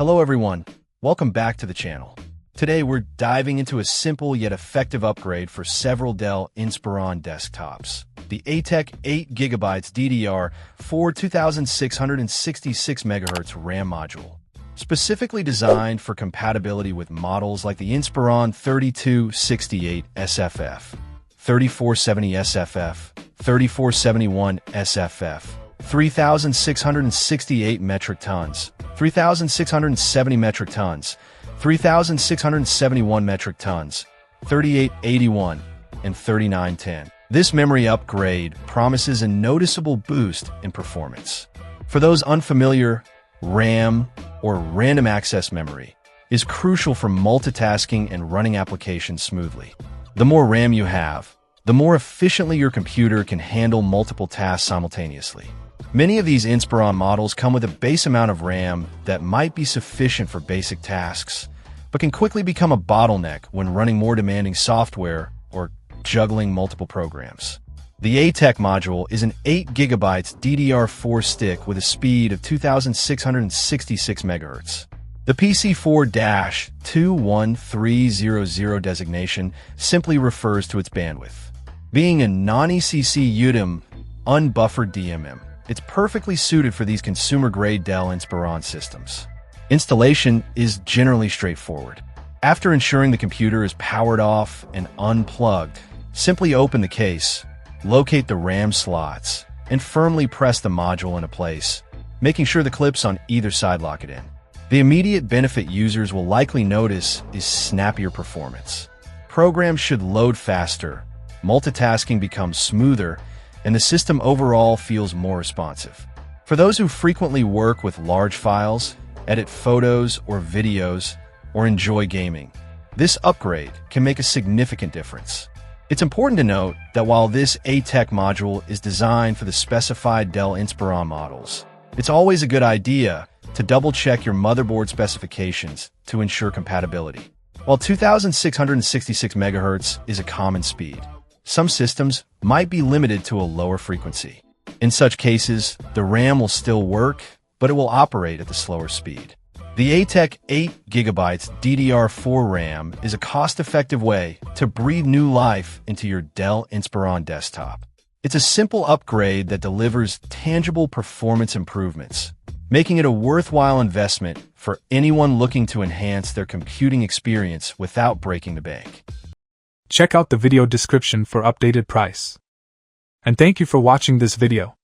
Hello everyone, welcome back to the channel. Today we're diving into a simple yet effective upgrade for several Dell Inspiron desktops. The ATEC 8GB DDR4 2666MHz RAM module. Specifically designed for compatibility with models like the Inspiron 3268 SFF, 3470 SFF, 3471 SFF, 3,668 metric tons, 3,670 metric tons, 3,671 metric tons, 3881, and 3910. This memory upgrade promises a noticeable boost in performance. For those unfamiliar, RAM, or random access memory, is crucial for multitasking and running applications smoothly. The more RAM you have, the more efficiently your computer can handle multiple tasks simultaneously. Many of these Inspiron models come with a base amount of RAM that might be sufficient for basic tasks, but can quickly become a bottleneck when running more demanding software or juggling multiple programs. The ATEC module is an 8GB DDR4 stick with a speed of 2,666 MHz. The PC4-21300 designation simply refers to its bandwidth. Being a non-ECC UDIM, unbuffered DMM, it's perfectly suited for these consumer-grade Dell Inspiron systems. Installation is generally straightforward. After ensuring the computer is powered off and unplugged, simply open the case, locate the RAM slots, and firmly press the module into place, making sure the clips on either side lock it in. The immediate benefit users will likely notice is snappier performance. Programs should load faster, multitasking becomes smoother, and the system overall feels more responsive. For those who frequently work with large files, edit photos or videos, or enjoy gaming, this upgrade can make a significant difference. It's important to note that while this ATEC module is designed for the specified Dell Inspiron models, it's always a good idea to double-check your motherboard specifications to ensure compatibility. While 2,666 MHz is a common speed, some systems might be limited to a lower frequency. In such cases, the RAM will still work, but it will operate at the slower speed. The ATEC 8GB DDR4 RAM is a cost-effective way to breathe new life into your Dell Inspiron desktop. It's a simple upgrade that delivers tangible performance improvements, making it a worthwhile investment for anyone looking to enhance their computing experience without breaking the bank. Check out the video description for updated price. And thank you for watching this video.